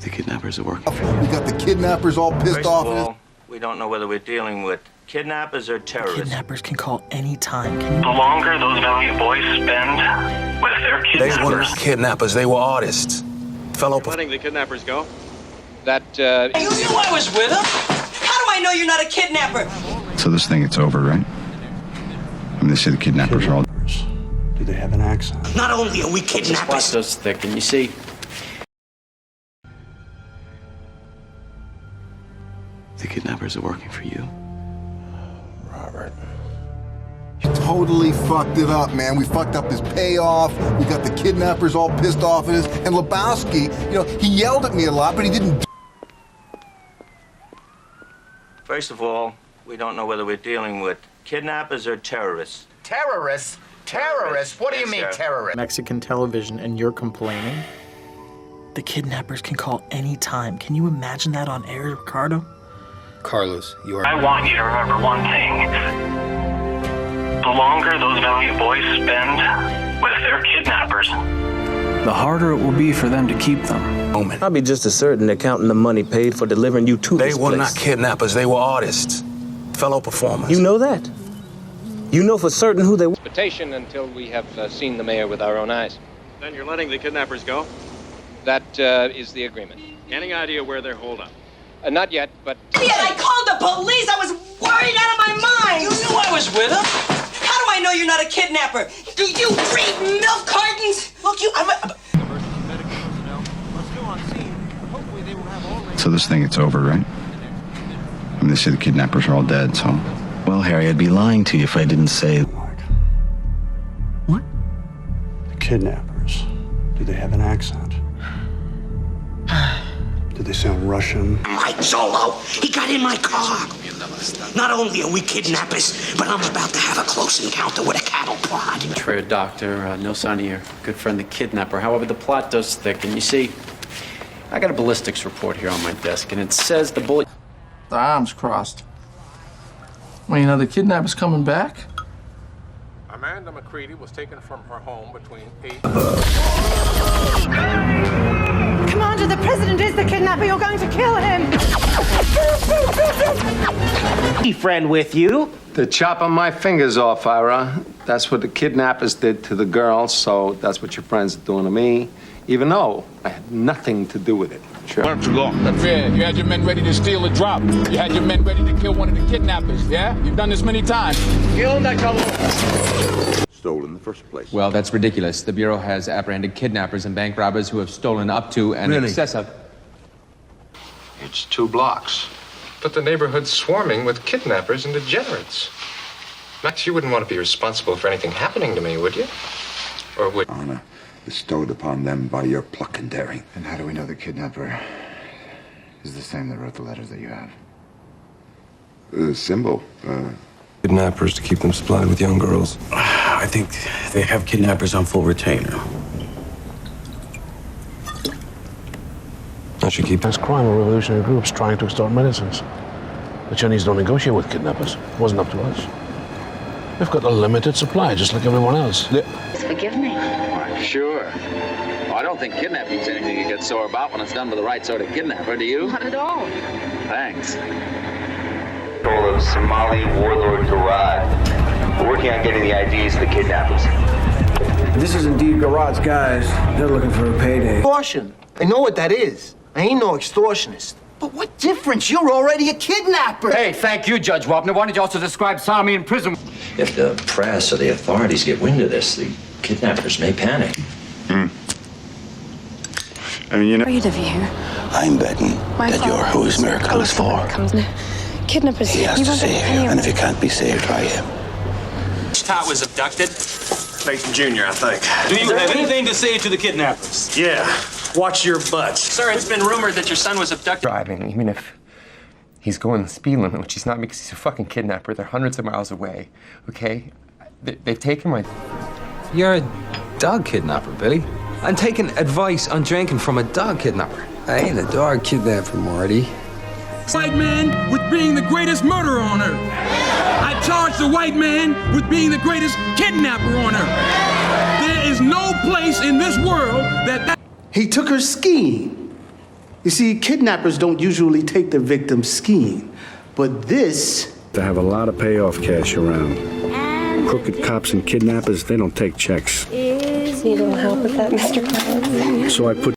The kidnappers are working. We got the kidnappers all pissed First off. of all, we don't know whether we're dealing with kidnappers or terrorists. Kidnappers can call any time. The longer those valiant boys spend with their kidnappers. They were not kidnappers, they were artists. Fellow. Letting the kidnappers go? You knew I was with him? How do I know you're not a kidnapper? So this thing, it's over, right? I mean, they say the kidnappers are all... Do they have an accent? Not only are we Plot kidnappers. does thick, and you see, The kidnappers are working for you. Robert. Totally fucked it up, man. We fucked up his payoff. We got the kidnappers all pissed off at us. And Lebowski, you know, he yelled at me a lot, but he didn't. First of all, we don't know whether we're dealing with kidnappers or terrorists. Terrorists? Terrorists? What do you Yes, mean, sir. terrorists? Mexican television, and you're complaining? The kidnappers can call any time. Can you imagine that on air, Ricardo? Carlos, you are... I want you to remember one thing. The longer those valiant boys spend with their kidnappers, the harder it will be for them to keep them. I'll be just as certain they're counting the money paid for delivering you to this They were place. not kidnappers, they were artists. Fellow performers. You know that? You know for certain who they were? Invitation until we have seen the mayor with our own eyes. Then you're letting the kidnappers go? That is the agreement. Any idea where they're holed up? Not yet, but... Yet I called the police! I was worried out of my mind! You knew I was with him? How do I know you're not a kidnapper? Do you read milk cartons? Look, So this thing, it's over, right? I mean, they say the kidnappers are all dead, so... Well, Harry, I'd be lying to you if I didn't say... What? The kidnappers. Do they have an accent? Do they sound Russian? Mike Zolo, he got in my car. Not only are we kidnappers, but I'm about to have a close encounter with a cattle prod. Betrayer doctor, no sign of your good friend the kidnapper. However, the plot does thick, and you see, I got a ballistics report here on my desk, and it says the bullet... The arms crossed. Well, you know, the kidnapper's coming back. Amanda McCready was taken from her home between 8... Commander, the president is the kidnapper. You're going to kill him. Friend with you? They're chopping my fingers off, Ira. That's what the kidnappers did to the girls, so that's what your friends are doing to me, even though I had nothing to do with it. Sure. Where don't you go? You had your men ready to steal a drop. You had your men ready to kill one of the kidnappers, yeah? You've done this many times. Stolen in the first place. Well, that's ridiculous. The Bureau has apprehended kidnappers and bank robbers who have stolen up to and excess of... It's 2 blocks. But the neighborhood's swarming with kidnappers and degenerates. Max, you wouldn't want to be responsible for anything happening to me, would you? Or would... Honor bestowed upon them by your pluck and daring. And how do we know the kidnapper is the same that wrote the letters that you have? The symbol, Kidnappers to keep them supplied with young girls. I think they have kidnappers on full retainer. I should keep... There's crime and revolutionary groups trying to extort medicines. The Chinese don't negotiate with kidnappers. It wasn't up to us. We've got a limited supply, just like everyone else. Forgive me. Sure. Well, I don't think kidnapping's anything you get sore about when it's done with the right sort of kidnapper, do you? Not at all. Thanks. Of Somali warlord Garth. We're working on getting the IDs of the kidnappers. This is indeed Garot's guys. They're looking for a payday. Extortion. I know what that is. I ain't no extortionist. But what difference? You're already a kidnapper. Hey, thank you, Judge Wapner. Why don't you also describe Sami in prison? If the press or the authorities get wind of this, the kidnappers may panic. I mean, you know... Afraid of you. I'm betting that you're who his miracle is for. Kidnappers. He has to save you, and if you can't be saved by him... Tot was abducted? Clayton Jr., I think. Do you have anything to say to the kidnappers? Yeah. Watch your butts. Sir, it's been rumored that your son was abducted. Driving, even if he's going the speed limit, which he's not because he's a fucking kidnapper. They're hundreds of miles away, okay? They've taken my... You're a dog kidnapper, Billy. I'm taking advice on drinking from a dog kidnapper. I ain't a dog kidnapper, Marty. White man with being the greatest murderer on earth. I charge the white man with being the greatest kidnapper on earth. There is no place in this world that... He took her skiing. You see, kidnappers don't usually take their victims skiing, but this... They have a lot of payoff cash around. Crooked cops and kidnappers, they don't take checks. You don't help with that, Mr. Collins. So I put